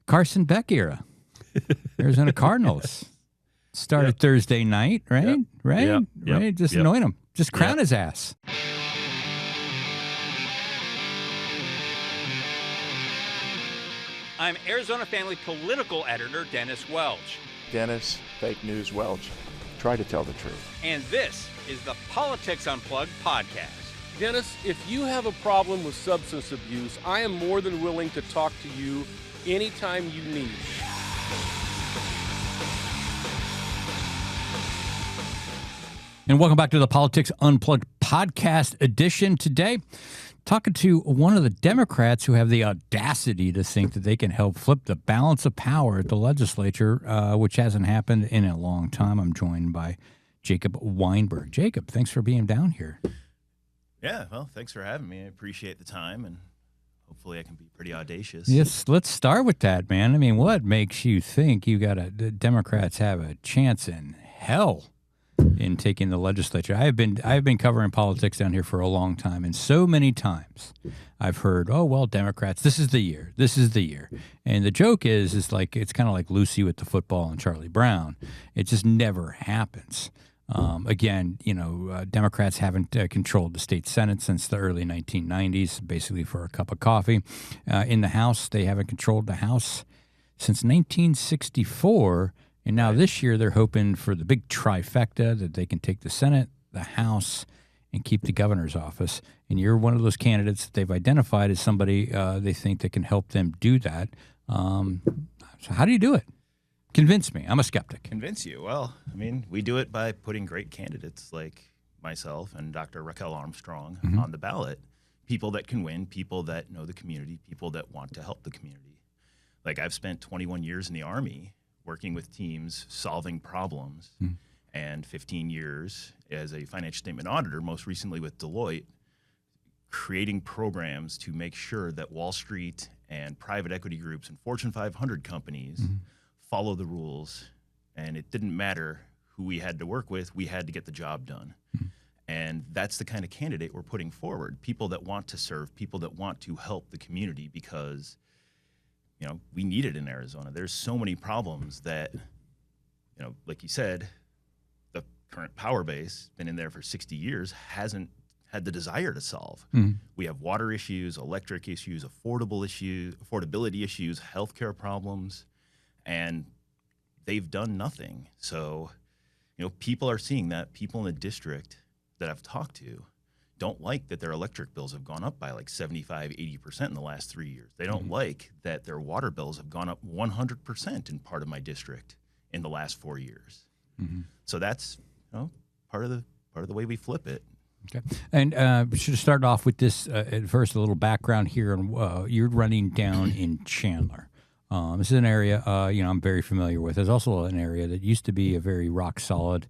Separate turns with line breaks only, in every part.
Carson Beck era. Arizona Cardinals. Started Thursday night, right? Right? Just anoint him. Just crown his ass.
I'm Arizona Family political editor Dennis Welch.
Dennis, fake news Welch. Try to tell the truth.
And this is the Politics Unplugged podcast.
Dennis, if you have a problem with substance abuse, I am more than willing to talk to you anytime you need.
And welcome back to the Politics Unplugged podcast edition. Today, talking to one of the Democrats who have the audacity to think that they can help flip the balance of power at the legislature, which hasn't happened in a long time. I'm joined by Jacob Weinberg. Jacob, thanks for being down here.
Yeah, well, thanks for having me. I appreciate the time, and hopefully I can be pretty audacious.
Yes, let's start with that, man. I mean, what makes you think the Democrats have a chance in hell in taking the legislature? I've been covering politics down here for a long time, and so many times I've heard, "Oh well, Democrats, this is the year, and the joke is like it's kind of like Lucy with the football and Charlie Brown. It just never happens. Again, Democrats haven't controlled the state Senate since the early 1990s, basically for a cup of coffee. In the House, they haven't controlled the House since 1964. And now this year they're hoping for the big trifecta that they can take the Senate, the House, and keep the governor's office. And you're one of those candidates that they've identified as somebody they think that can help them do that. So how do you do it? Convince me. I'm a skeptic.
Convince you? Well, I mean, we do it by putting great candidates like myself and Dr. Raquel Armstrong on the ballot. People that can win, people that know the community, people that want to help the community. Like I've spent 21 years in the Army working with teams, solving problems, and 15 years as a financial statement auditor, most recently with Deloitte, creating programs to make sure that Wall Street and private equity groups and Fortune 500 companies follow the rules. And it didn't matter who we had to work with, we had to get the job done. And that's the kind of candidate we're putting forward, people that want to serve, people that want to help the community because we need it in Arizona. There's so many problems that, like you said, the current power base, been in there for 60 years, hasn't had the desire to solve. We have water issues, electric issues, affordability issues, healthcare problems, and they've done nothing. So, people are seeing that. People in the district that I've talked to don't like that their electric bills have gone up by like 75, 80% in the last 3 years. They don't like that their water bills have gone up 100% in part of my district in the last 4 years. So that's part of the way we flip it.
Okay. And we should have started off with this at first, a little background here. You're running down in Chandler. This is an area I'm very familiar with. There's also an area that used to be a very rock solid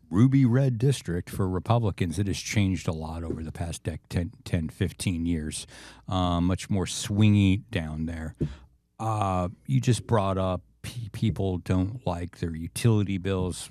ruby red district for Republicans. It has changed a lot over the past 10, 15 years. Much more swingy down there. You just brought up people don't like their utility bills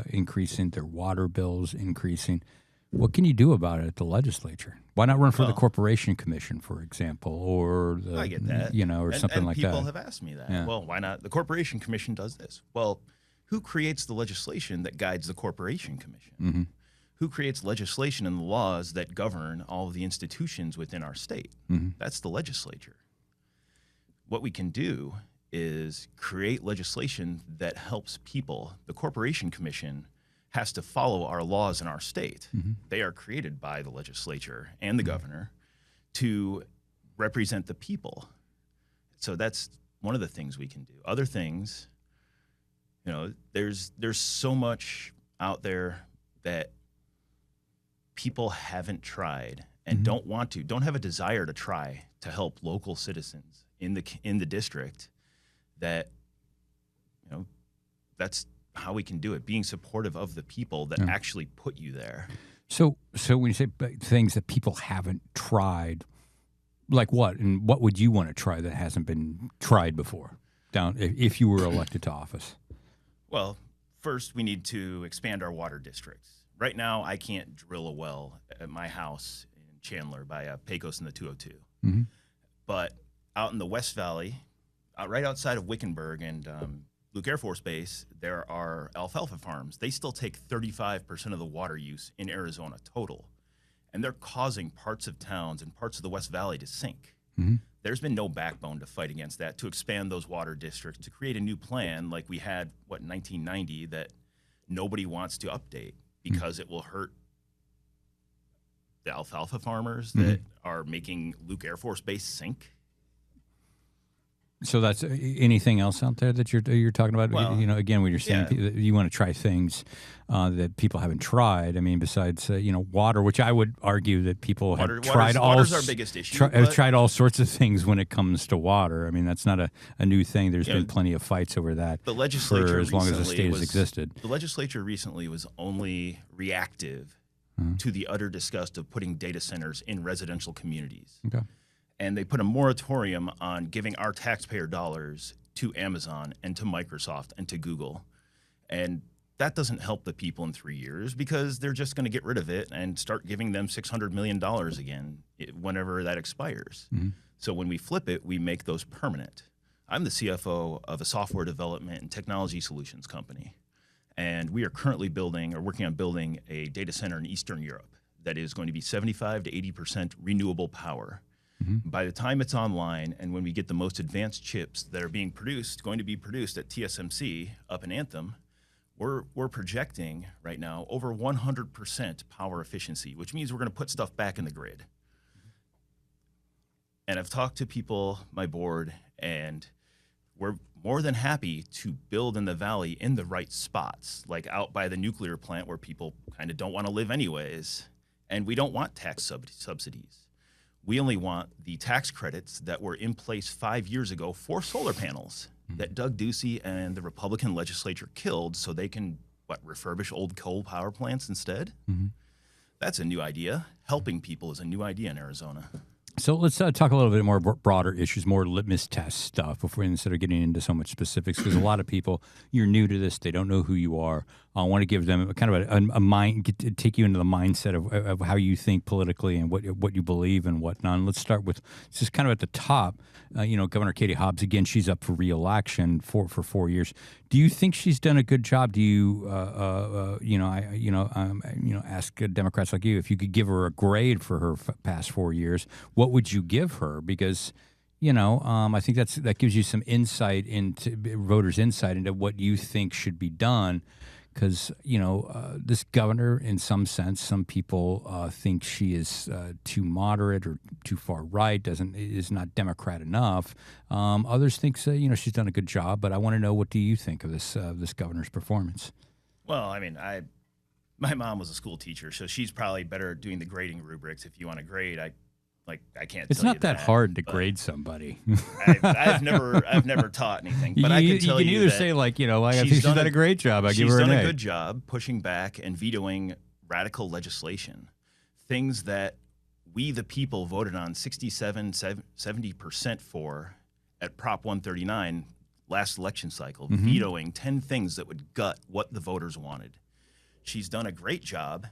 increasing, their water bills increasing. What can you do about it at the legislature? Why not run for the Corporation Commission, for example, or
I get that.
Or something like that?
People have asked me that. Yeah. Well, why not? The Corporation Commission does this. Well, who creates the legislation that guides the Corporation Commission? Who creates legislation and the laws that govern all of the institutions within our state? That's the legislature. What we can do is create legislation that helps people. The Corporation Commission has to follow our laws in our state. They are created by the legislature and the governor to represent the people. So that's one of the things we can do. Other things, there's so much out there that people haven't tried and don't have a desire to try to help local citizens in the district. That that's how we can do it, being supportive of the people that actually put you there.
So when you say things that people haven't tried, like what? And what would you want to try that hasn't been tried before, if you were elected to office?
Well, first we need to expand our water districts. Right now, I can't drill a well at my house in Chandler by Pecos in the 202. But out in the West Valley, right outside of Wickenburg and Luke Air Force Base, there are alfalfa farms. They still take 35% of the water use in Arizona total. And they're causing parts of towns and parts of the West Valley to sink.
Mm-hmm.
There's been no backbone to fight against that, to expand those water districts, to create a new plan like we had, in 1990 that nobody wants to update because it will hurt the alfalfa farmers that are making Luke Air Force Base sink.
So that's anything else out there that you're talking about?
Well,
again, when you're saying you want to try things that people haven't tried. I mean, besides water, which I would argue that people have tried
water's our biggest issue.
Have tried all sorts of things when it comes to water. I mean, that's not a new thing. There's been plenty of fights over that.
The legislature
for as long as the state has existed.
The legislature recently was only reactive to the utter disgust of putting data centers in residential communities.
Okay.
And they put a moratorium on giving our taxpayer dollars to Amazon and to Microsoft and to Google. And that doesn't help the people in 3 years because they're just going to get rid of it and start giving them $600 million again whenever that expires. Mm-hmm. So when we flip it, we make those permanent. I'm the CFO of a software development and technology solutions company. And we are currently working on building a data center in Eastern Europe that is going to be 75 to 80% renewable power. Mm-hmm. By the time it's online and when we get the most advanced chips that are going to be produced at TSMC up in Anthem, we're projecting right now over 100% power efficiency, which means we're going to put stuff back in the grid. Mm-hmm. And I've talked to people, my board, and we're more than happy to build in the valley in the right spots, like out by the nuclear plant where people kind of don't want to live anyways. And we don't want tax subsidies. We only want the tax credits that were in place 5 years ago for solar panels that Doug Ducey and the Republican legislature killed so they can, refurbish old coal power plants instead? Mm-hmm. That's a new idea. Helping people is a new idea in Arizona.
So let's talk a little bit more broader issues, more litmus test stuff instead of getting into so much specifics, because a lot of people, you're new to this, they don't know who you are. I want to give them kind of a mind, take you into the mindset of how you think politically and what you believe and whatnot. And let's start with just kind of at the top. Governor Katie Hobbs, again, she's up for re-election for 4 years. Do you think she's done a good job? Do you, ask Democrats like you if you could give her a grade for her past 4 years, what would you give her? Because I think that gives you some insight into voters' insight into what you think should be done. Because, this governor, in some sense, some people think she is too moderate or too far right, is not Democrat enough. Others think, she's done a good job. But I want to know, what do you think of this governor's performance?
Well, I mean, my mom was a school teacher, so she's probably better at doing the grading rubrics. If you want to grade, I can't.
It's not that hard to grade somebody.
I've never taught anything, but I can tell you.
You can either say I think she's done a great job. I give her an A.
She's done a good job pushing back and vetoing radical legislation, things that we the people voted on 70% for at Prop 139 last election cycle, vetoing 10 things that would gut what the voters wanted. She's done a great job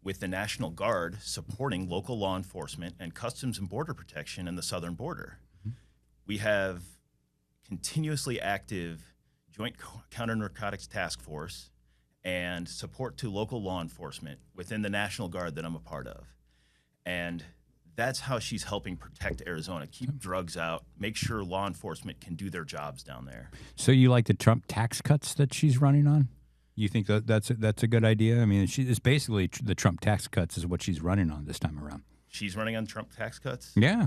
with the National Guard supporting local law enforcement and Customs and Border Protection in the southern border. Mm-hmm. We have continuously active Joint Counter-Narcotics Task Force and support to local law enforcement within the National Guard that I'm a part of. And that's how she's helping protect Arizona, keep drugs out, make sure law enforcement can do their jobs down there.
So you like the Trump tax cuts that she's running on? You think that's a good idea? I mean, it's basically the Trump tax cuts is what she's running on this time around.
She's running on Trump tax cuts?
Yeah.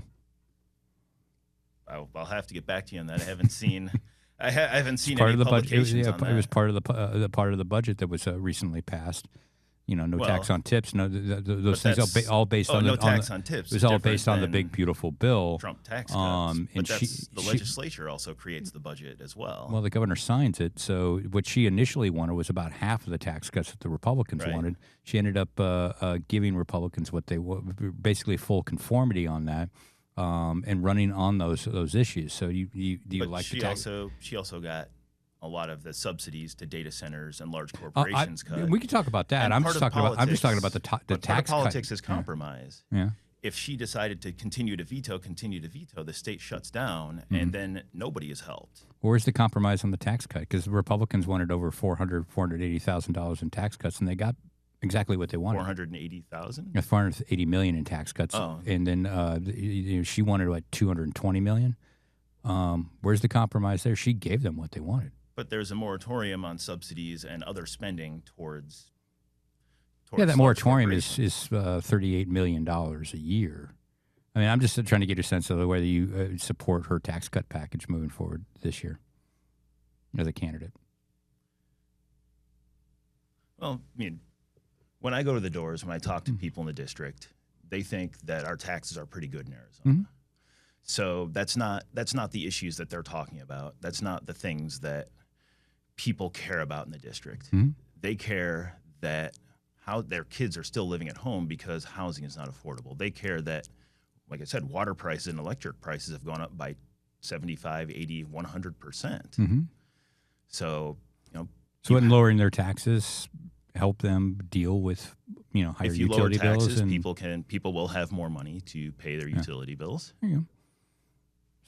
I'll have to get back to you on that. I haven't seen. I haven't seen
part
any
of the
publications on that.
It was part of the part of the budget that was recently passed. Tax on tips. No, those things all based on
no tax on tips.
It was all based on the big beautiful bill.
Trump tax cuts. But the legislature also creates the budget as well.
Well, the governor signs it. So what she initially wanted was about half of the tax cuts that the Republicans wanted. She ended up giving Republicans what they basically full conformity on that, and running on those issues. So do you like the tax?
She also got a lot of the subsidies to data centers and large corporations cut.
We can talk about that. I'm just talking about the tax.
Politics is compromise.
Yeah.
if she decided to continue to veto, the state shuts down, and then nobody is helped.
Where's the compromise on the tax cut? Because the Republicans wanted over $480,000 in tax cuts, and they got exactly what they wanted.
$480,000?
$480 million in tax cuts, and then she wanted what, $220 million. Where's the compromise there? She gave them what they wanted.
But there's a moratorium on subsidies and other spending towards
that moratorium is $38 million a year. I mean, I'm just trying to get a sense of whether you support her tax cut package moving forward this year as a candidate.
Well, I mean, when I go to the doors, when I talk to people in the district, they think that our taxes are pretty good in Arizona. So that's not the issues that they're talking about. That's not the things that people care about in the district. They care that how their kids are still living at home because housing is not affordable. They care that, like I said, water prices and electric prices have gone up by 75, 80, 100%. So,
So wouldn't lowering their taxes help them deal with, higher
if you
utility
lower taxes,
bills? And
people will have more money to pay their utility bills.
There you go.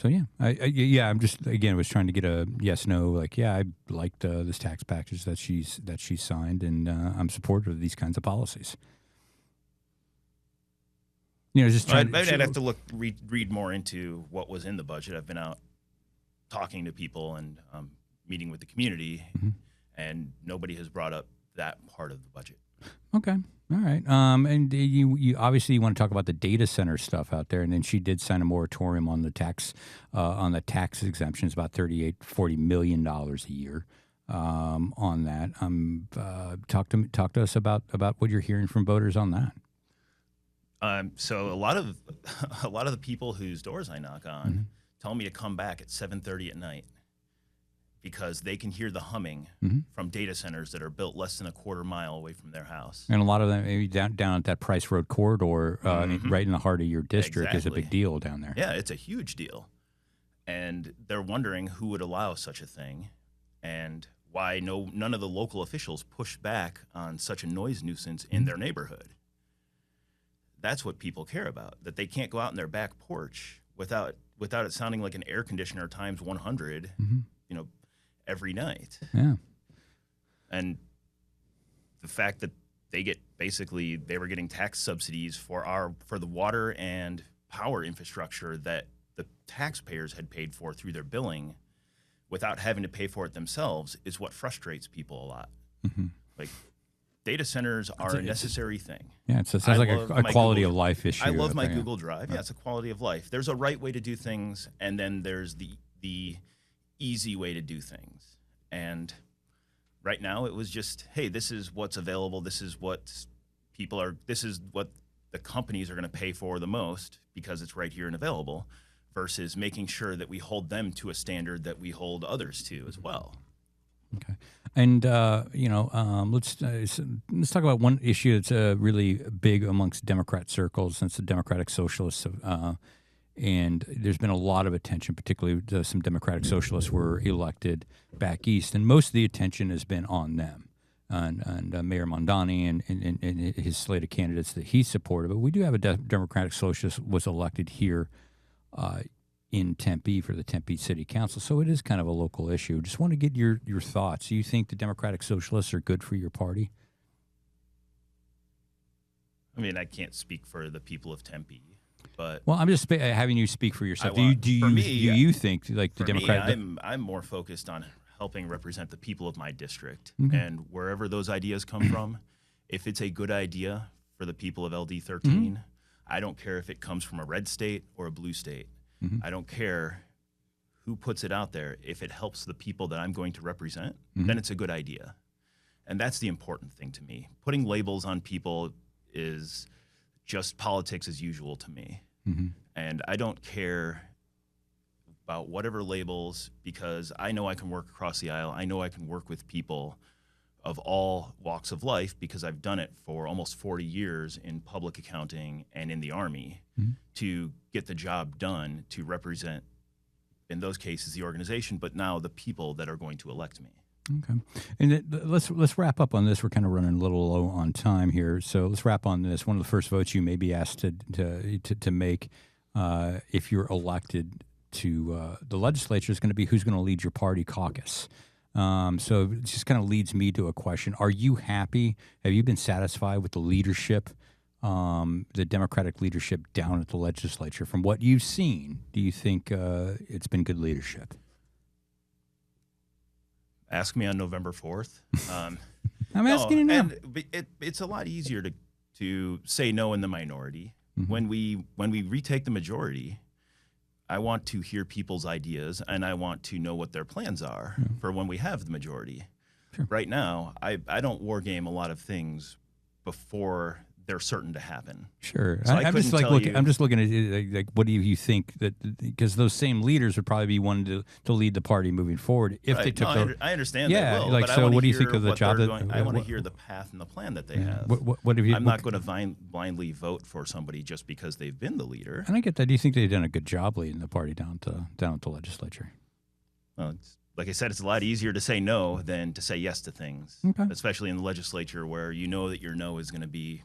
So I'm just was trying to get a yes no, like I liked this tax package that she's signed, and I'm supportive of these kinds of policies. Just trying.
I'd have to read more into what was in the budget. I've been out talking to people and meeting with the community, and nobody has brought up that part of the budget.
Okay. All right. And you obviously want to talk about the data center stuff out there, and then she did sign a moratorium on the tax exemptions, about $40 million a year on that. Talk to us about what you're hearing from voters on that.
So a lot of the people whose doors I knock on tell me to come back at 7:30 at night, because they can hear the humming from data centers that are built less than a quarter mile away from their house.
And a lot of them maybe down at that Price Road corridor, right in the heart of your district, is a big deal down there.
Yeah, it's a huge deal. And they're wondering who would allow such a thing and why none of the local officials pushed back on such a noise nuisance in their neighborhood. That's what people care about, that they can't go out in their back porch without it sounding like an air conditioner times 100, every night.
Yeah.
And the fact that they were getting tax subsidies for the water and power infrastructure that the taxpayers had paid for through their billing without having to pay for it themselves is what frustrates people a lot. Like, data centers are a necessary thing.
Yeah, it sounds like a quality of life issue.
I love my Google Drive. Yeah, it's a quality of life. There's a right way to do things, and then there's the easy way to do things. And right now it was just, hey, this is what's available. This is what the companies are going to pay for the most because it's right here and available, versus making sure that we hold them to a standard that we hold others to as well.
Okay. And, let's talk about one issue that's really big amongst Democrat circles, since the Democratic Socialists and there's been a lot of attention, particularly some Democratic Socialists were elected back east, and most of the attention has been on them and Mayor Mondani and his slate of candidates that he supported. But we do have a Democratic Socialist was elected here in Tempe for the Tempe City Council, so it is kind of a local issue. Just want to get your thoughts. Do you think the Democratic Socialists are good for your party?
I mean, I can't speak for the people of Tempe. But
I'm just having you speak for yourself. Do you think like the Democratic?
I'm more focused on helping represent the people of my district, and wherever those ideas come from, if it's a good idea for the people of LD 13, I don't care if it comes from a red state or a blue state. I don't care who puts it out there. If it helps the people that I'm going to represent, then it's a good idea, and that's the important thing to me. Putting labels on people is just politics as usual to me. And I don't care about whatever labels, because I know I can work across the aisle. I know I can work with people of all walks of life, because I've done it for almost 40 years in public accounting and in the Army to get the job done, to represent, in those cases, the organization, but now the people that are going to elect me.
Okay, and let's wrap up on this. We're kind of running a little low on time here, so let's wrap on this. One of the first votes you may be asked to make if you're elected to the legislature is going to be who's going to lead your party caucus. So it just kind of leads me to a question: are you happy? Have you been satisfied with the leadership, the Democratic leadership down at the legislature? From what you've seen, do you think it's been good leadership?
Ask me on November 4th.
I'm asking you now.
It's a lot easier to say no in the minority. Mm-hmm. When we retake the majority, I want to hear people's ideas, and I want to know what their plans are for when we have the majority. Sure. Right now, I don't war game a lot of things before they're certain to happen.
Sure, so I'm just I'm just looking at like what do you think that, because those same leaders would probably be wanting to lead the party moving forward if they took.
I understand.
Yeah,
they will,
like
but
so. What do you think of the job that
I want to hear the path and the plan that they have.
What have you?
I'm not going to blindly vote for somebody just because they've been the leader.
And I get that. Do you think they've done a good job leading the party down at the legislature?
Well, like I said, it's a lot easier to say no than to say yes to things, especially in the legislature where you know that your no is going to be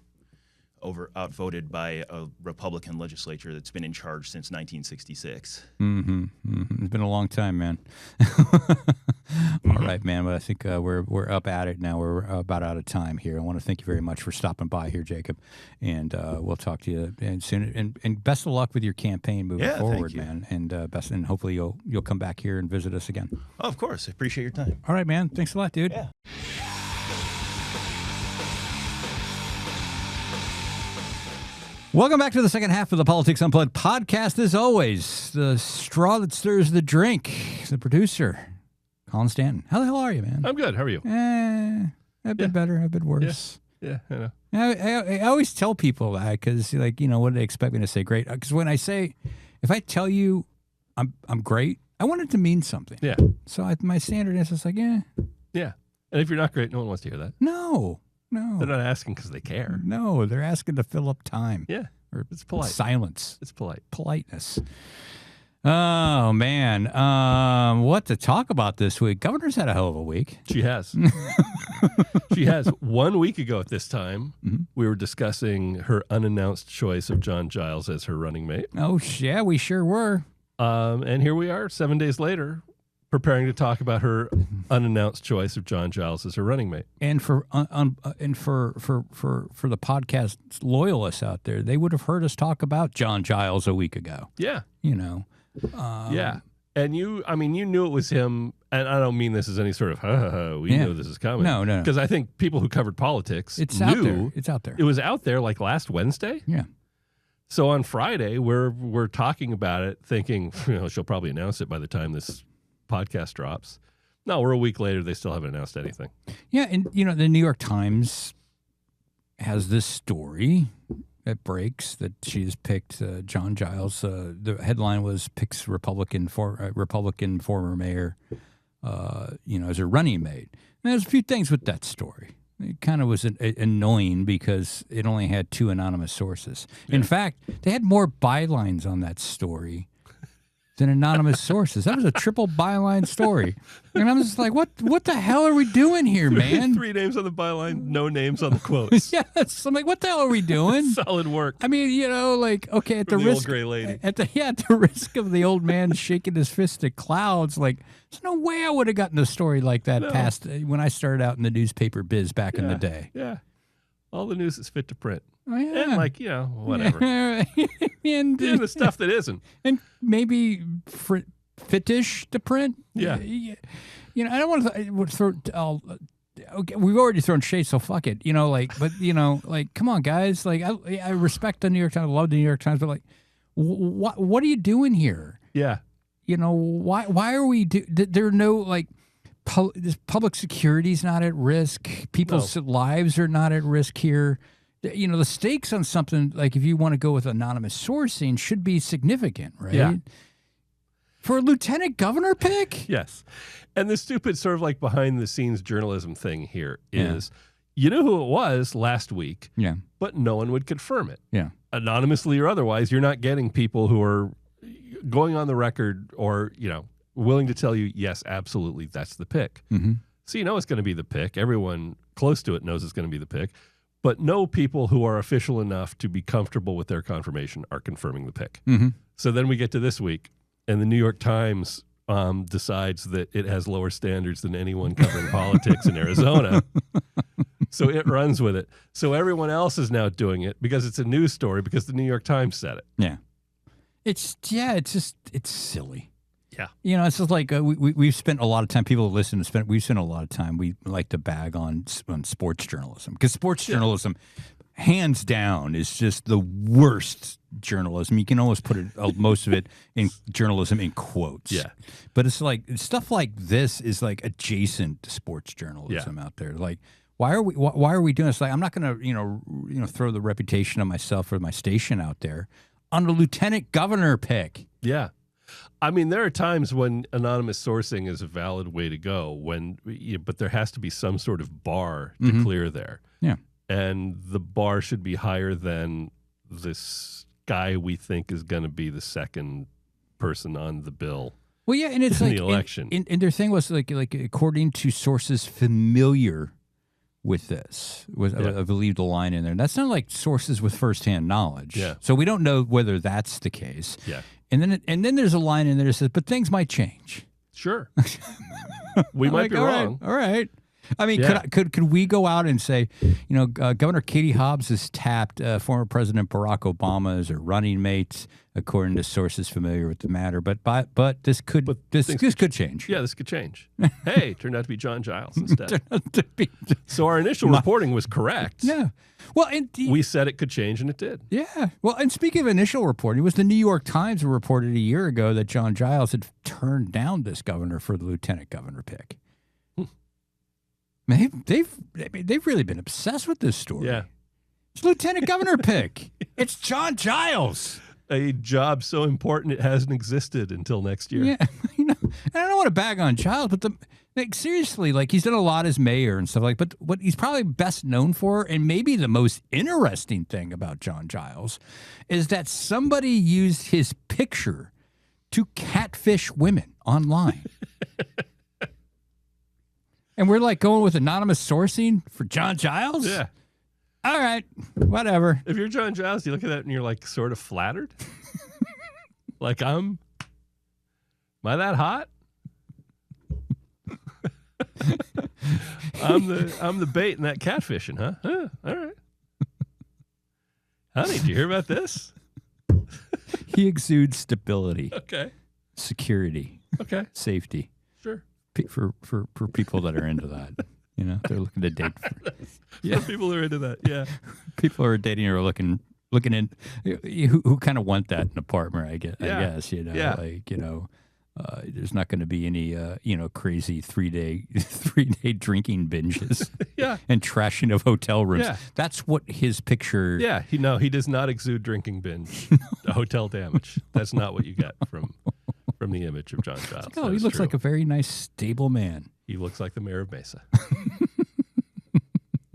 outvoted by a Republican legislature that's been in charge since 1966.
It's been a long time, man. All right, man. But I think we're up at it now. We're about out of time here. I want to thank you very much for stopping by here, Jacob. And we'll talk to you soon. And best of luck with your campaign moving forward, man. And hopefully you'll come back here and visit us again.
Oh, of course. I appreciate your time.
All right, man. Thanks a lot, dude.
Yeah.
Welcome back to the second half of the Politics Unplugged podcast. As always, the straw that stirs the drink, the producer, Colin Stanton. How the hell are you, man?
I'm good. How are you?
I've been better. I've been worse.
Yeah, I know.
I always tell people that because, like, what do they expect me to say? Great. Because when I say, if I tell you I'm great, I want it to mean something.
Yeah.
So my standard is just like,
Yeah. And if you're not great, no one wants to hear that.
No.
They're not asking because they care.
No, they're asking to fill up time.
Yeah.
Or
it's polite.
Silence.
It's polite.
Politeness. Oh, man. What to talk about this week? Governor's had a hell of a week.
She has. She has. 1 week ago at this time, we were discussing her unannounced choice of John Giles as her running mate.
Oh, yeah, we sure were.
And here we are 7 days later, preparing to talk about her unannounced choice of John Giles as her running mate.
And for the podcast loyalists out there, they would have heard us talk about John Giles a week ago.
Yeah.
Yeah.
And you knew it was him, and I don't mean this as any sort of, we knew this is coming.
No.
Because I think people who covered politics knew.
It's out there.
It was out there like last Wednesday.
Yeah.
So on Friday, we're talking about it, thinking, she'll probably announce it by the time this podcast drops. No, we're a week later. They still haven't announced anything.
Yeah, and the New York Times has this story that breaks that she's picked John Giles. The headline was picks Republican former mayor, as her running mate. And there's a few things with that story. It kind of was annoying because it only had two anonymous sources. Yeah. In fact, they had more bylines on that story than anonymous sources. That was a triple byline story. And I'm just like, what the hell are we doing here, man?
3 names on the byline, no names on the quotes.
Yes. I'm like, what the hell are we doing?
Solid work.
I mean, okay, at the risk,
old gray lady.
At the risk of the old man shaking his fist at clouds, like, there's no way I would have gotten a story like that past when I started out in the newspaper biz back in the day.
Yeah. All the news is fit to print.
Oh, yeah.
And whatever. and the stuff that isn't.
And maybe fittish to print.
Yeah.
I don't want to throw. Okay, we've already thrown shade, so fuck it. Come on, guys. Like, I respect the New York Times, I love the New York Times, but like, what are you doing here?
Yeah.
Why are we there are no public security is not at risk. People's lives are not at risk here. The stakes on something like if you want to go with anonymous sourcing should be significant, right?
Yeah.
For a lieutenant governor pick?
Yes. And the stupid sort of like behind the scenes journalism thing here is, you know who it was last week, but no one would confirm it.
Yeah.
Anonymously or otherwise, you're not getting people who are going on the record or, willing to tell you, yes, absolutely, that's the pick.
Mm-hmm.
So you know it's going to be the pick. Everyone close to it knows it's going to be the pick. But no people who are official enough to be comfortable with their confirmation are confirming the pick.
Mm-hmm.
So then we get to this week, and the New York Times decides that it has lower standards than anyone covering politics in Arizona. So it runs with it. So everyone else is now doing it because it's a news story because the New York Times said it.
Yeah. It's silly.
Yeah.
You know, it's just like we've spent a lot of time, people who listen, we've spent a lot of time, we like to bag on sports journalism because sports journalism, hands down, is just the worst journalism. You can almost put it, most of it in journalism in quotes.
Yeah.
But it's like, stuff like this is like adjacent to sports journalism out there. Like, why are we doing this? Like, I'm not going to, throw the reputation of myself or my station out there on a lieutenant governor pick.
Yeah. I mean, there are times when anonymous sourcing is a valid way to go, but there has to be some sort of bar to clear there.
Yeah.
And the bar should be higher than this guy we think is going to be the second person on the bill.
Well, yeah, and it's
in
like
the election.
And their thing was like according to sources familiar with this, I believe the line in there. That's not like sources with firsthand knowledge.
Yeah.
So we don't know whether that's the case.
Yeah.
And then there's a line in there that says, "But things might change."
Sure. We might be wrong.
All right. I mean, could we go out and say, Governor Katie Hobbs has tapped former President Barack Obama as her running mates, according to sources familiar with the matter. But this could change.
Yeah, this could change. Hey, turned out to be John Giles instead. So our initial reporting was correct.
Yeah. Well,
we said it could change, and it did.
Yeah. Well, and speaking of initial reporting, it was the New York Times who reported a year ago that John Giles had turned down this governor for the lieutenant governor pick. I mean, they've really been obsessed with this story.
Yeah.
It's lieutenant governor pick. It's John Giles.
A job so important it hasn't existed until next year.
Yeah, and I don't want to bag on Giles, but seriously, like, he's done a lot as mayor and stuff like. But what he's probably best known for, and maybe the most interesting thing about John Giles, is that somebody used his picture to catfish women online. And we're like going with anonymous sourcing for John Giles?
Yeah.
All right. Whatever.
If you're John Giles, you look at that and you're like sort of flattered. Like, am I that hot? I'm the bait in that catfishing, huh? All right. Honey, did you hear about this?
He exudes stability.
Okay.
Security.
Okay.
Safety.
Sure.
For people that are into that, they're looking to date.
For people who are into that, yeah.
People who are dating or looking in, who kind of want that in an apartment. I guess.
Yeah.
There's not going to be any crazy 3 day drinking binges.
Yeah.
And trashing of hotel rooms.
Yeah.
That's what his picture.
Yeah. He does not exude drinking binge. Hotel damage. That's not what you get from the image of John Giles.
Like, he looks like a very nice, stable man.
He looks like the mayor of Mesa.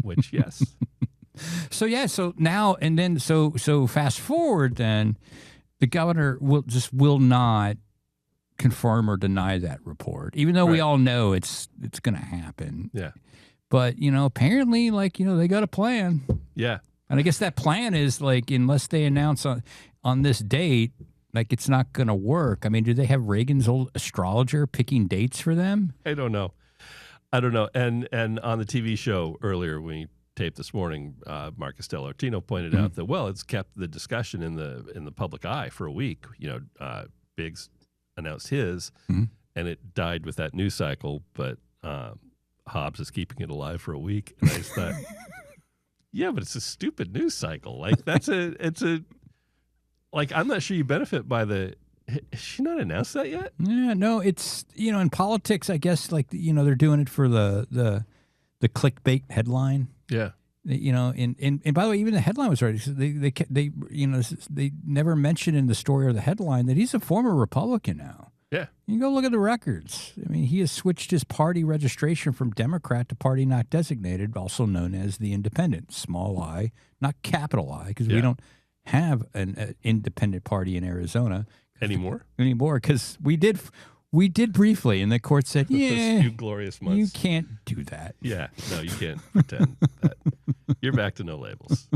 Which, yes.
So now and then, so fast forward, then the governor will not confirm or deny that report, even though we all know it's going to happen.
Yeah.
But, apparently, they got a plan.
Yeah.
And I guess that plan is, unless they announce on this date, it's not going to work. I mean, do they have Reagan's old astrologer picking dates for them?
I don't know. And on the TV show earlier, when we taped this morning, Marcus Delortino pointed out that, it's kept the discussion in the public eye for a week. Biggs announced his, and it died with that news cycle, but Hobbs is keeping it alive for a week. And I just thought, yeah, but it's a stupid news cycle. I'm not sure you benefit by the. Has she not announced that yet?
Yeah, no, it's, in politics, I guess, they're doing it for the clickbait headline.
Yeah.
And by the way, even the headline was right. They never mentioned in the story or the headline that he's a former Republican now.
Yeah.
You can go look at the records. I mean, he has switched his party registration from Democrat to party not designated, also known as the Independent, small I, not capital I, because we don't have an independent party in Arizona
anymore.
Because we did We did briefly, and the court said,
Those
yeah,
few glorious months.
you can't do that.
Yeah, no, you can't pretend that. You're back to no labels.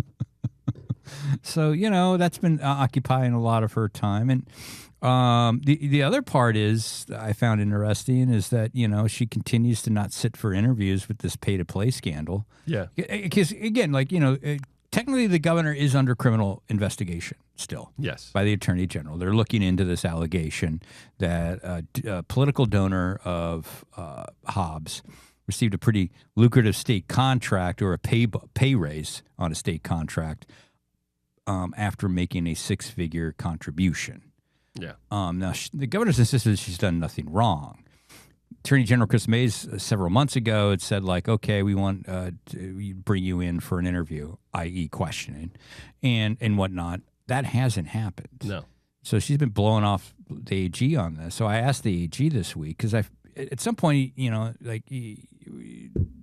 So, that's been occupying a lot of her time. And the other part is I found interesting is that, she continues to not sit for interviews with this pay-to-play scandal.
Yeah.
Because, again, technically the governor is under criminal investigation still.
Yes.
By the attorney general. They're looking into this allegation that a political donor of Hobbs received a pretty lucrative state contract or a pay raise on a state contract after making a six-figure contribution.
Yeah.
Now, the governor's insisted she's done nothing wrong. Attorney General Chris Mays several months ago had said, okay, we want to bring you in for an interview, i.e. questioning and whatnot. That hasn't happened.
No.
So she's been blowing off the AG on this. So I asked the AG this week because at some point,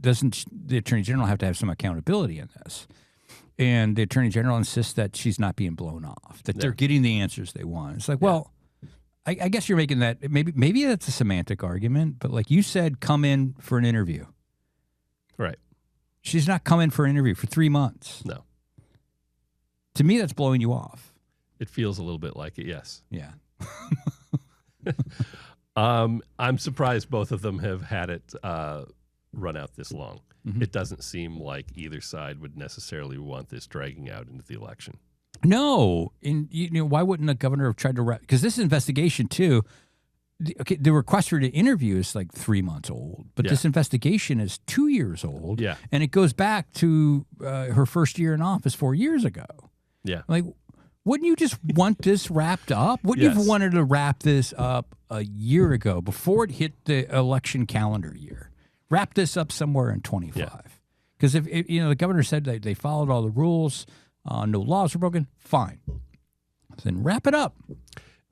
doesn't the Attorney General have to have some accountability in this? And the Attorney General insists that she's not being blown off, that they're getting the answers they want. It's like, well, I guess you're making that, maybe that's a semantic argument, but you said, come in for an interview.
Right.
She's not come in for an interview for 3 months.
No.
To me, that's blowing you off.
It feels a little bit like it, yes.
Yeah.
I'm surprised both of them have had it run out this long.
Mm-hmm.
It doesn't seem like either side would necessarily want this dragging out into the election.
No. And why wouldn't the governor have tried to because this investigation, too, the request for the interview is 3 months old, but this investigation is 2 years old.
Yeah.
And it goes back to her first year in office 4 years ago.
Yeah.
Wouldn't you just want this wrapped up? Wouldn't you have wanted to wrap this up a year ago before it hit the election calendar year? Wrap this up somewhere in 25. Because if the governor said that they followed all the rules, no laws were broken, fine. Then wrap it up.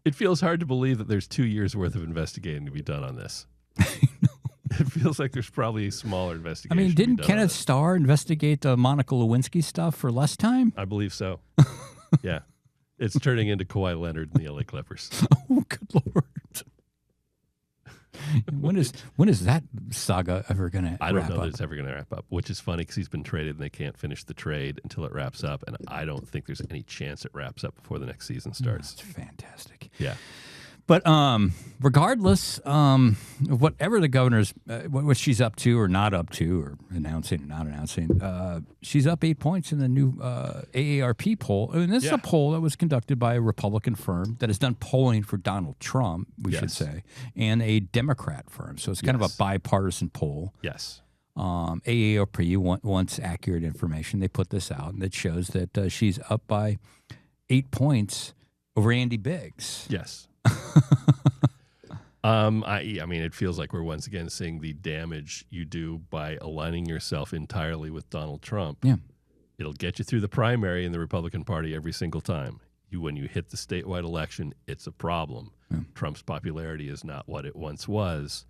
It feels hard to believe that there's 2 years worth of investigating to be done on this. It feels like there's probably a smaller investigation.
Didn't Kenneth Starr investigate the Monica Lewinsky stuff for less time?
I believe so. Yeah. It's turning into Kawhi Leonard and the LA Clippers.
Oh, good Lord. When is that saga ever going to wrap up?
I don't know that it's ever going to wrap up, which is funny because he's been traded and they can't finish the trade until it wraps up. And I don't think there's any chance it wraps up before the next season starts.
That's fantastic.
Yeah.
But regardless of whatever the governor's, what she's up to or not up to or announcing or not announcing, she's up 8 points in the new AARP poll. I mean, this is a poll that was conducted by a Republican firm that has done polling for Donald Trump, we should say, and a Democrat firm. So it's kind of a bipartisan poll.
Yes.
AARP wants accurate information. They put this out, and it shows that she's up by 8 points over Andy Biggs.
Yes. I mean, it feels like we're once again seeing the damage you do by aligning yourself entirely with Donald Trump.
Yeah.
It'll get you through the primary in the Republican Party every single time. When you hit the statewide election, it's a problem. Yeah. Trump's popularity is not what it once was.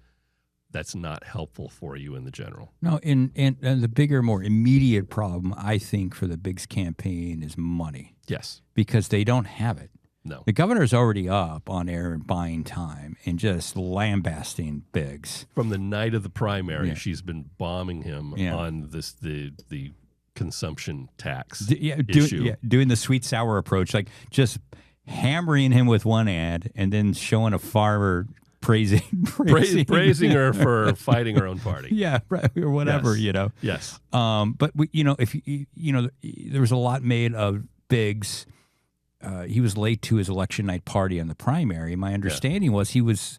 That's not helpful for you in the general.
No, and the bigger, more immediate problem, I think, for the Biggs campaign is money.
Yes.
Because they don't have it.
No.
The governor's already up on air and buying time and just lambasting Biggs.
From the night of the primary, she's been bombing him on the consumption tax issue.
Doing the sweet sour approach, just hammering him with one ad and then showing a farmer praising
her for fighting her own party.
Or whatever,
Yes.
But there was a lot made of Biggs. He was late to his election night party on the primary. My understanding was he was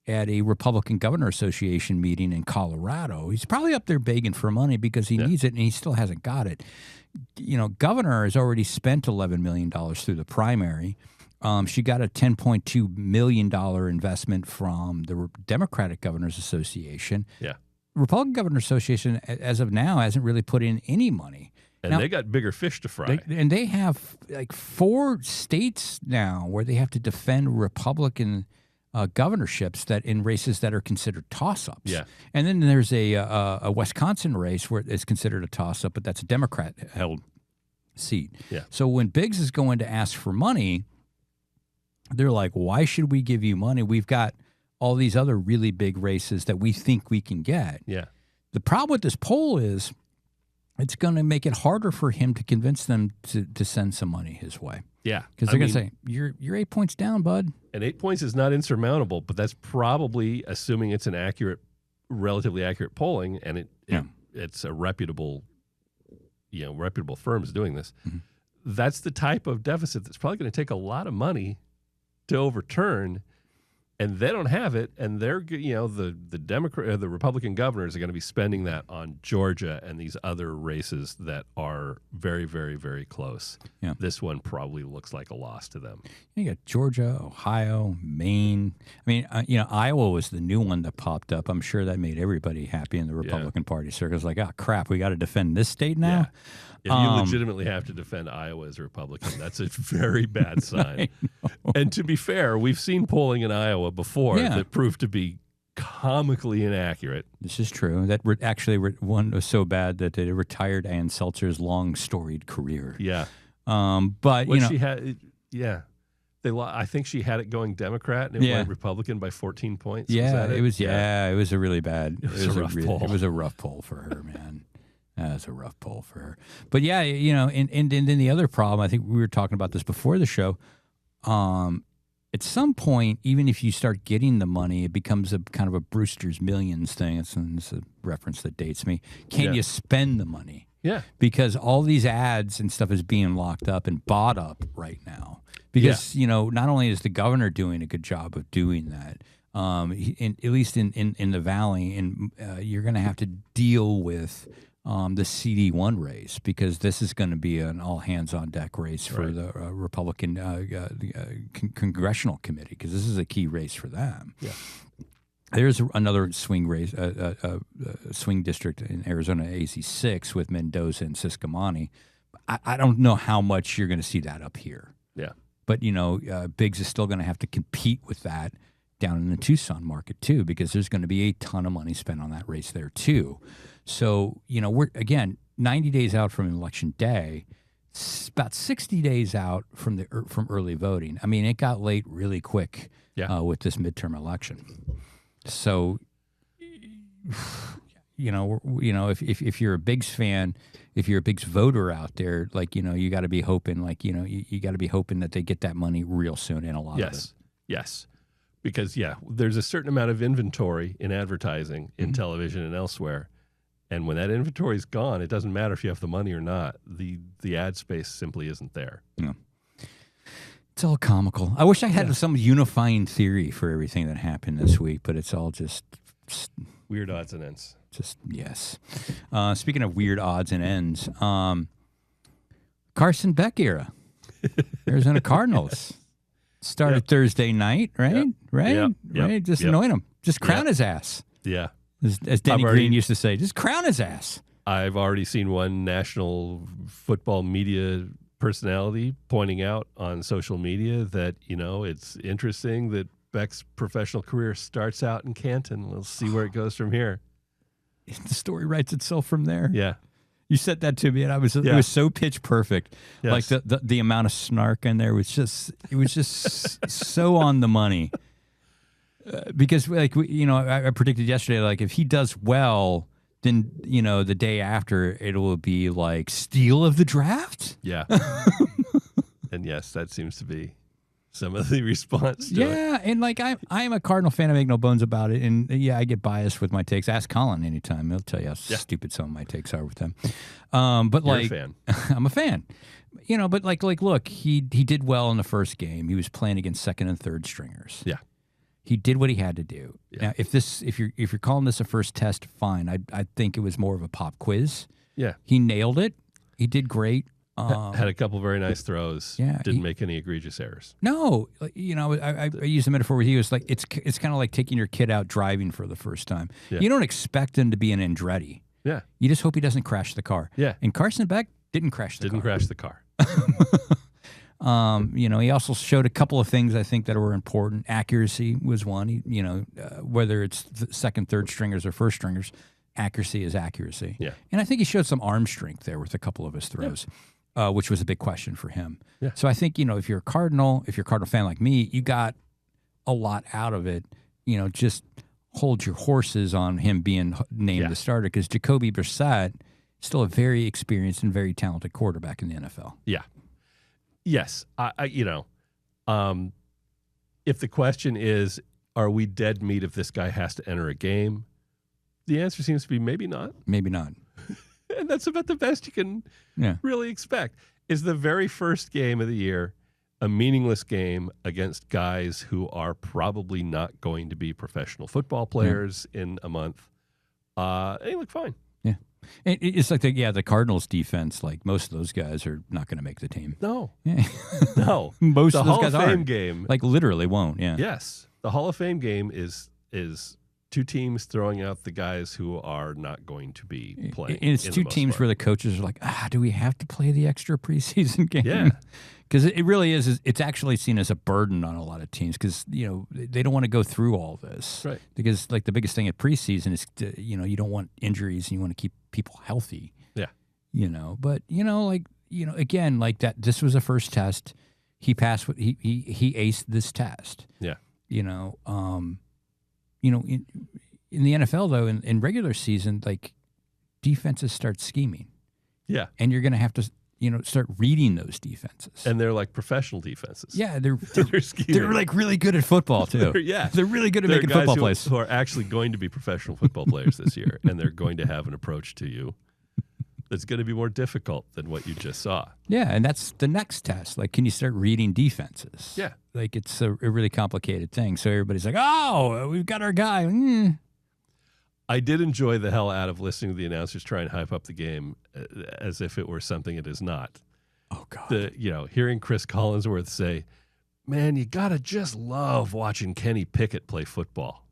at a Republican Governor Association meeting in Colorado. He's probably up there begging for money because he needs it, and he still hasn't got it. Governor has already spent $11 million through the primary. She got a $10.2 million investment from the Democratic Governors Association.
Yeah.
Republican Governor Association, as of now, hasn't really put in any money.
And they got bigger fish to fry.
They have 4 states now where they have to defend Republican governorships that in races that are considered toss-ups.
Yeah.
And then there's a Wisconsin race where it's considered a toss-up, but that's a Democrat-held seat.
Yeah.
So when Biggs is going to ask for money, they're like, why should we give you money? We've got all these other really big races that we think we can get.
Yeah.
The problem with this poll is it's going to make it harder for him to convince them to send some money his way.
Yeah.
Because they're going to say, you're 8 points down, bud.
And 8 points is not insurmountable, but that's probably assuming it's an relatively accurate polling, and it's a reputable firms doing this.
Mm-hmm.
That's the type of deficit that's probably going to take a lot of money to overturn, and they don't have it, and they're the Republican governors are going to be spending that on Georgia and these other races that are very, very, very close.
Yeah.
This one probably looks like a loss to them.
You got Georgia, Ohio, Maine. I mean, Iowa was the new one that popped up. I'm sure that made everybody happy in the Republican Party circles. Like, oh crap, we got to defend this state now.
If you legitimately have to defend Iowa as a Republican, that's a very bad sign. And to be fair, we've seen polling in Iowa before that proved to be comically inaccurate.
This is true. That one was so bad that it retired Ann Seltzer's long storied career.
Yeah.
But
she had, I think she had it going Democrat and it went Republican by 14 points.
Yeah, it was a really bad.
It was a rough poll.
It was a rough poll for her, man. That's a rough poll for her. But yeah, and then the other problem, I think we were talking about this before the show. At some point, even if you start getting the money, it becomes a kind of a Brewster's Millions thing. It's a reference that dates me. Can you spend the money?
Yeah. Because
all these ads and stuff is being locked up and bought up right now. Because, not only is the governor doing a good job of doing that, at least in the Valley, and you're going to have to deal with the CD1 race, because this is going to be an all-hands-on-deck race for the Republican Congressional Committee, because this is a key race for them.
Yeah.
There's another swing race, swing district in Arizona, AC6, with Mendoza and Siscomani. I don't know how much you're going to see that up here.
Yeah.
But, Biggs is still going to have to compete with that down in the Tucson market, too, because there's going to be a ton of money spent on that race there, too. So, we're, again, 90 days out from Election Day, about 60 days out from early voting. I mean, it got late really quick with this midterm election. So, if you're a Biggs fan, if you're a Biggs voter out there, you got to be hoping, you got to be hoping that they get that money real soon, and a lot of it.
Yes. Because, there's a certain amount of inventory in advertising, in television and elsewhere. And when that inventory is gone, it doesn't matter if you have the money or not. The ad space simply isn't there.
Yeah. It's all comical. I wish I had some unifying theory for everything that happened this week, but it's all just
weird odds and ends.
Yes. Speaking of weird odds and ends, Carson Beck era, Arizona Cardinals. Started Thursday night, right? Right? Just anoint him. Just crown his ass.
Yeah.
As Denny Green used to say, just crown his ass.
I've already seen one national football media personality pointing out on social media that, it's interesting that Beck's professional career starts out in Canton. We'll see where it goes from here.
The story writes itself from there.
Yeah.
You said that to me, and it was so pitch perfect.
Yes.
Like the amount of snark in there was just so on the money. Because I predicted yesterday, if he does well, then the day after it will be like steal of the draft.
Yeah. And yes, that seems to be some of the response to it.
And I'm a Cardinal fan. I make no bones about it. And I get biased with my takes. Ask Colin anytime. He'll tell you how stupid some of my takes are with them. But
you're a fan.
I'm a fan. But look, he did well in the first game. He was playing against second and third stringers.
Yeah.
He did what he had to do.
Yeah.
Now, if you're calling this a first test, fine. I think it was more of a pop quiz.
Yeah.
He nailed it. He did great.
Had a couple very nice throws.
Yeah.
Didn't make any egregious errors.
No. I used a metaphor where he was like, it's kind of like taking your kid out driving for the first time.
Yeah.
You don't expect him to be an Andretti.
Yeah.
You just hope he doesn't crash the car.
Yeah.
And Carson Beck didn't crash the car.
Didn't crash the car.
He also showed a couple of things I think that were important. Accuracy was one. Whether it's second, third stringers or first stringers, accuracy is accuracy.
Yeah.
And I think he showed some arm strength there with a couple of his throws, which was a big question for him.
Yeah.
So I think, if you're a Cardinal fan like me, you got a lot out of it. just hold your horses on him being named the starter, because Jacoby Brissett is still a very experienced and very talented quarterback in the NFL.
Yeah. Yes. If the question is, are we dead meat if this guy has to enter a game? The answer seems to be maybe not.
Maybe not.
And that's about the best you can really expect. Is the very first game of the year a meaningless game against guys who are probably not going to be professional football players in a month? They look fine.
Yeah. It's like the Cardinals defense, like most of those guys are not going to make the team.
No.
Yeah.
No.
Most
the
of those
Hall
guys
of Fame
aren't.
game.
Like literally won't, yeah.
Yes. The Hall of Fame game is two teams throwing out the guys who are not going to be playing.
And it's two teams where the coaches are like, do we have to play the extra preseason game?
Yeah.
Because it really is. It's actually seen as a burden on a lot of teams because, they don't want to go through all this.
Right.
Because, like, the biggest thing at preseason is, you don't want injuries and you want to keep people healthy.
Yeah.
But, again, like that, this was a first test. He passed he aced this test.
Yeah.
In the NFL, though, in regular season, like, defenses start scheming.
Yeah.
And you're going to have to, start reading those defenses.
And they're like professional defenses.
Yeah, they're
scheming.
like really good at football, too. They're really good at making
guys
football plays.
who are actually going to be professional football players this year, and they're going to have an approach to you that's going to be more difficult than what you just saw.
Yeah, and that's the next test. Like, can you start reading defenses?
Yeah.
Like, it's a really complicated thing. So everybody's like, we've got our guy.
I did enjoy the hell out of listening to the announcers try and hype up the game as if it were something it is not.
Oh, God.
Hearing Chris Collinsworth say, man, you got to just love watching Kenny Pickett play football.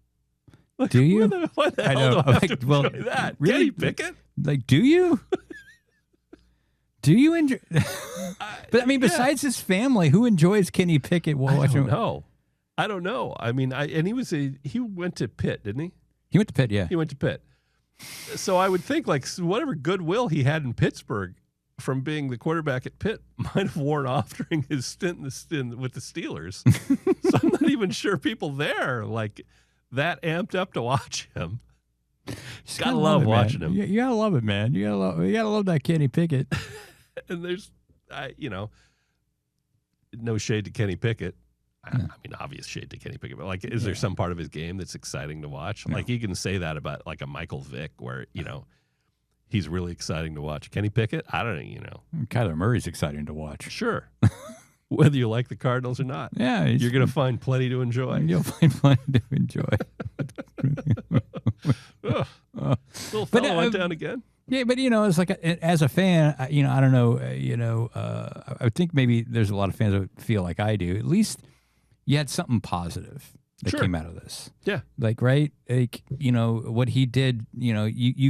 Like,
do you?
Why the hell do I have to enjoy that?
Really?
Kenny Pickett?
Like, do you? Do you enjoy? But, I mean, besides his family, who enjoys Kenny Pickett while watching?
I don't know. I mean, and he went to Pitt, didn't he?
He went to Pitt, yeah.
He went to Pitt. So I would think, like, whatever goodwill he had in Pittsburgh from being the quarterback at Pitt might have worn off during his stint with the Steelers. So I'm not even sure people there, like, that amped up to watch him. Gotta love watching him.
You gotta love it, man. You gotta love that Kenny Pickett.
And there's, no shade to Kenny Pickett. I mean, obvious shade to Kenny Pickett, but like, is there some part of his game that's exciting to watch? No. Like, you can say that about like a Michael Vick, where he's really exciting to watch. Kenny Pickett, I don't know.
Kyler Murray's exciting to watch.
Sure, whether you like the Cardinals or not.
Yeah,
you're gonna find plenty to enjoy.
You'll find plenty to enjoy.
Little fellow went down again.
Yeah, but it's like as a fan, I don't know. I think maybe there's a lot of fans that feel like I do. At least you had something positive that came out of this.
Yeah,
like right, like what he did. You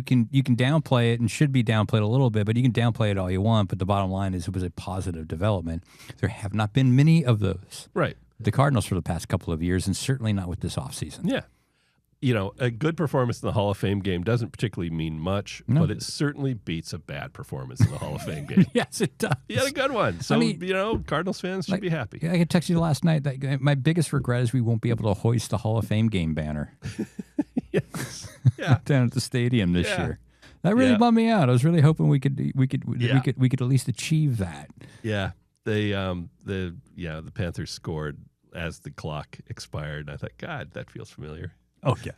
can downplay it and should be downplayed a little bit, but you can downplay it all you want. But the bottom line is it was a positive development. There have not been many of those.
Right.
The Cardinals for the past couple of years, and certainly not with this offseason.
Yeah. A good performance in the Hall of Fame game doesn't particularly mean much, but it certainly beats a bad performance in the Hall of Fame game.
Yes, it does.
You had a good one. So, Cardinals fans should be happy.
I could text you last night that my biggest regret is we won't be able to hoist the Hall of Fame game banner.
Yes. Yeah.
Down at the stadium this year. That really bummed me out. I was really hoping we could at least achieve that.
Yeah. The Panthers scored as the clock expired. I thought, God, that feels familiar.
Oh, yeah.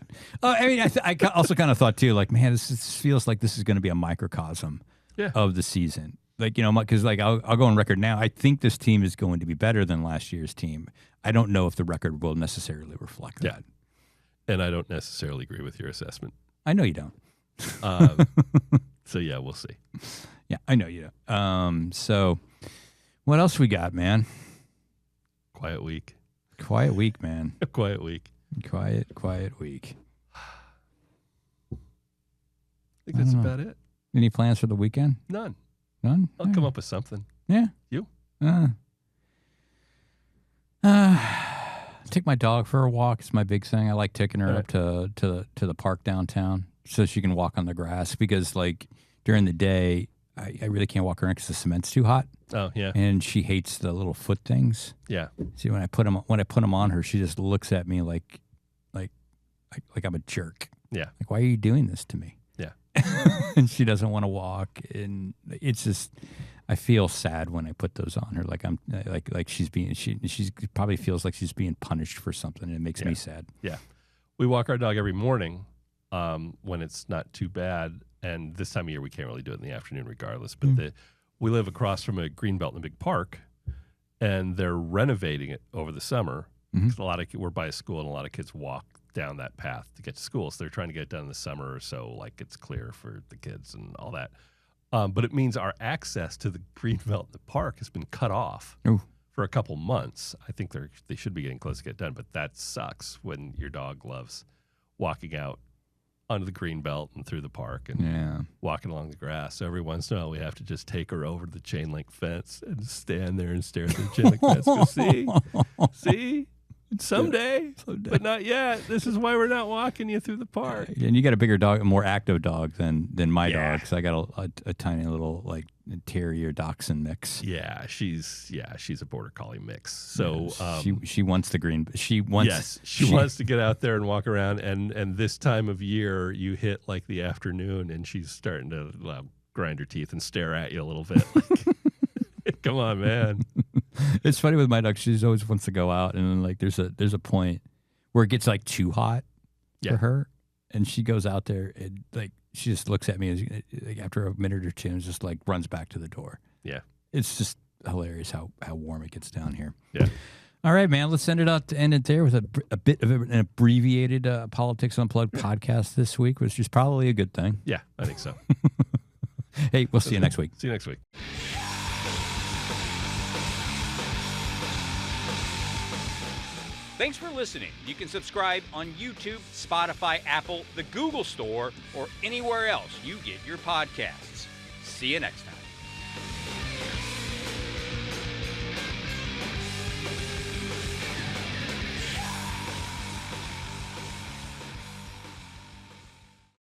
I mean, I also kind of thought, too, like, man, this feels like this is going to be a microcosm of the season. Like, because, like, I'll go on record now. I think this team is going to be better than last year's team. I don't know if the record will necessarily reflect that.
And I don't necessarily agree with your assessment.
I know you don't.
So, yeah, we'll see.
Yeah, I know you don't. So, what else we got, man?
Quiet week.
Quiet week, man.
A quiet week.
Quiet week.
I think that's about it.
Any plans for the weekend?
None.
None?
I'll come up with something.
Yeah.
You?
Take my dog for a walk. It's my big thing. I like taking her up to the park downtown so she can walk on the grass because, like, during the day, I really can't walk around because the cement's too hot.
Oh, yeah.
And she hates the little foot things.
Yeah.
See, when I put them on her, she just looks at me like like I'm a jerk.
Yeah.
Like, why are you doing this to me?
Yeah.
And she doesn't want to walk, and it's just, I feel sad when I put those on her. Like I'm like she's probably feels like she's being punished for something, and it makes me sad.
Yeah. We walk our dog every morning when it's not too bad, and this time of year we can't really do it in the afternoon regardless. But we live across from a greenbelt in a big park, and they're renovating it over the summer. We're by a school, and a lot of kids walk down that path to get to school. So they're trying to get it done in the summer or so, like it's clear for the kids and all that. But it means our access to the greenbelt in the park has been cut off for a couple months. I think they should be getting close to get done, but that sucks when your dog loves walking out onto the greenbelt and through the park and walking along the grass. So every once in a while, we have to just take her over to the chain link fence and stand there and stare at the chain link fence. Go, see? Someday, but not yet. This is why we're not walking you through the park.
And you got a bigger dog, a more active dog than my dog. So I got a tiny little like terrier dachshund mix.
Yeah, she's a border collie mix. So
she wants the green. She wants
to get out there and walk around. And this time of year, you hit like the afternoon, and she's starting to grind her teeth and stare at you a little bit. Like, come on, man.
It's funny with my dog. She always wants to go out, and then like there's a point where it gets like too hot for her, and she goes out there and like she just looks at me as, like, after a minute or two and just like runs back to the door.
Yeah,
it's just hilarious how warm it gets down here.
Yeah.
All right, man. Let's end it there with a bit of an abbreviated Politics Unplugged podcast this week, which is probably a good thing.
Yeah, I think so.
Hey, we'll see you next week.
See you next week.
Thanks for listening. You can subscribe on YouTube, Spotify, Apple, the Google Store, or anywhere else you get your podcasts. See you next time.